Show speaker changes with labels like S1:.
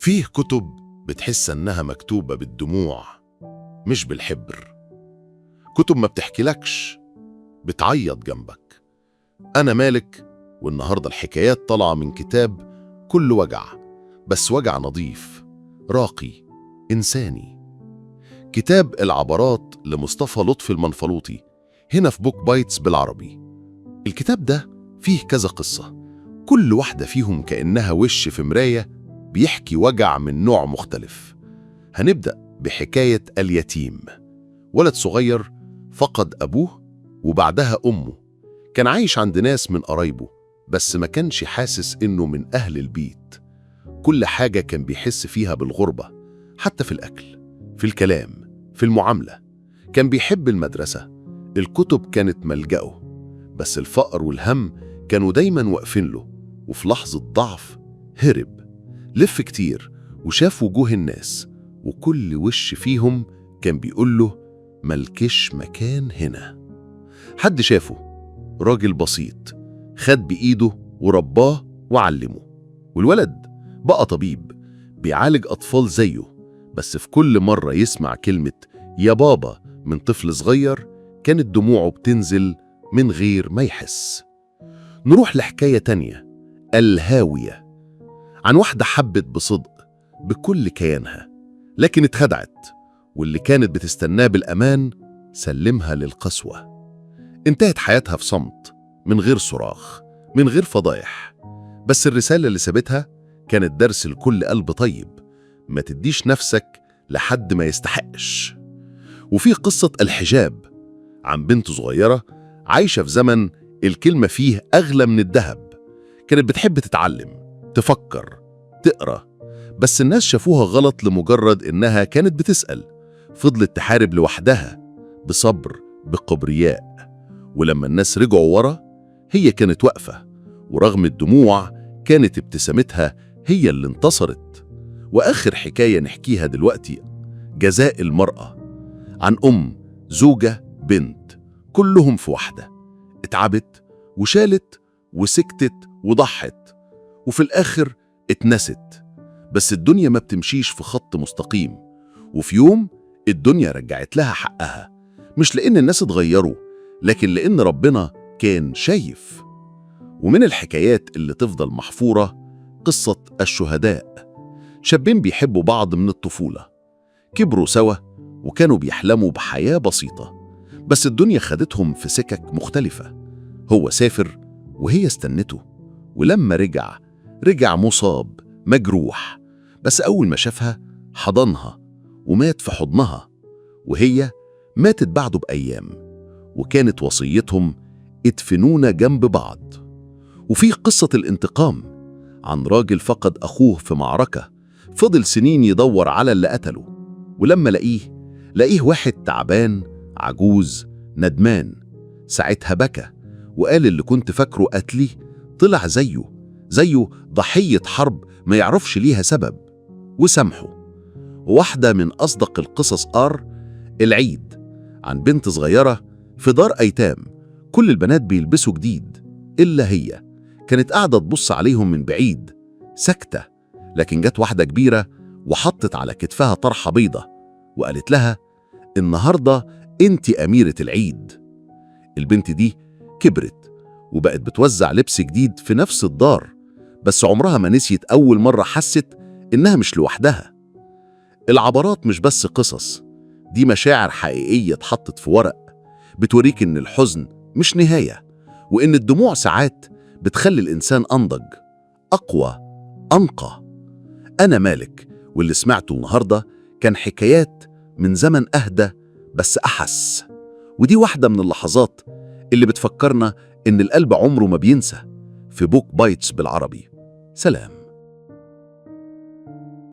S1: فيه كتب بتحس إنها مكتوبة بالدموع مش بالحبر. كتب ما بتحكيلكش، بتعيط جنبك. أنا مالك، والنهاردة الحكايات طالعة من كتاب كله وجع، بس وجع نظيف راقي إنساني. كتاب العبرات لمصطفى لطفي المنفلوطي، هنا في بوك بايتس بالعربي. الكتاب ده فيه كذا قصة، كل واحدة فيهم كأنها وش في مراية بيحكي وجع من نوع مختلف. هنبدأ بحكاية اليتيم، ولد صغير فقد أبوه وبعدها أمه. كان عايش عند ناس من قرايبه، بس ما كانش حاسس إنه من أهل البيت. كل حاجة كان بيحس فيها بالغربة، حتى في الأكل، في الكلام، في المعاملة. كان بيحب المدرسة، الكتب كانت ملجأه، بس الفقر والهم كانوا دايما واقفين له. وفي لحظة ضعف هرب، لف كتير وشاف وجوه الناس، وكل وش فيهم كان بيقول له ملكش مكان هنا. حد شافه، راجل بسيط، خد بإيده ورباه وعلمه، والولد بقى طبيب بيعالج أطفال زيه. بس في كل مرة يسمع كلمة يا بابا من طفل صغير كانت دموعه بتنزل من غير ما يحس. نروح لحكاية تانية، الهاوية، عن واحدة حبت بصدق بكل كيانها، لكن اتخدعت، واللي كانت بتستناه بالأمان سلمها للقسوة. انتهت حياتها في صمت، من غير صراخ، من غير فضايح. بس الرسالة اللي سابتها كانت درس لكل قلب طيب: ما تديش نفسك لحد ما يستحقش. وفي قصة الحجاب، عن بنت صغيرة عايشة في زمن الكلمة فيه أغلى من الذهب. كانت بتحب تتعلم، تفكر، تقرأ، بس الناس شافوها غلط لمجرد إنها كانت بتسأل. فضلت تحارب لوحدها بصبر، بكبرياء. ولما الناس رجعوا ورا هي كانت واقفة، ورغم الدموع كانت ابتسامتها هي اللي انتصرت. وآخر حكاية نحكيها دلوقتي، جزاء المرأة، عن زوجة، بنت، كلهم في واحدة. اتعبت وشالت وسكتت وضحت، وفي الآخر اتنست. بس الدنيا ما بتمشيش في خط مستقيم، وفي يوم الدنيا رجعت لها حقها، مش لأن الناس اتغيروا، لكن لأن ربنا كان شايف. ومن الحكايات اللي تفضل محفورة قصة الشهداء، شابين بيحبوا بعض من الطفولة، كبروا سوا وكانوا بيحلموا بحياة بسيطة، بس الدنيا خدتهم في سكك مختلفة. هو سافر وهي استنته، ولما رجع مصاب مجروح، بس أول ما شافها حضنها ومات في حضنها، وهي ماتت بعده بأيام. وكانت وصيتهم ادفنونا جنب بعض. وفي قصة الانتقام، عن راجل فقد أخوه في معركة، فضل سنين يدور على اللي قتله، ولما لقيه واحد تعبان عجوز ندمان. ساعتها بكى وقال اللي كنت فاكره قتلي طلع زيه ضحية حرب ما يعرفش ليها سبب، وسامحه. واحدة من أصدق القصص العيد، عن بنت صغيرة في دار أيتام، كل البنات بيلبسوا جديد إلا هي. كانت قاعدة تبص عليهم من بعيد ساكتة، لكن جت واحدة كبيرة وحطت على كتفها طرحة بيضة وقالت لها النهاردة انت أميرة العيد. البنت دي كبرت وبقت بتوزع لبس جديد في نفس الدار، بس عمرها ما نسيت أول مرة حست إنها مش لوحدها. العبرات مش بس قصص، دي مشاعر حقيقية اتحطت في ورق، بتوريك إن الحزن مش نهاية، وإن الدموع ساعات بتخلي الإنسان أنضج، أقوى، أنقى. أنا مالك، واللي سمعته النهاردة كان حكايات من زمن أهدى بس أحس. ودي واحدة من اللحظات اللي بتفكرنا إن القلب عمره ما بينسى. في بوك بايتس بالعربي، سلام.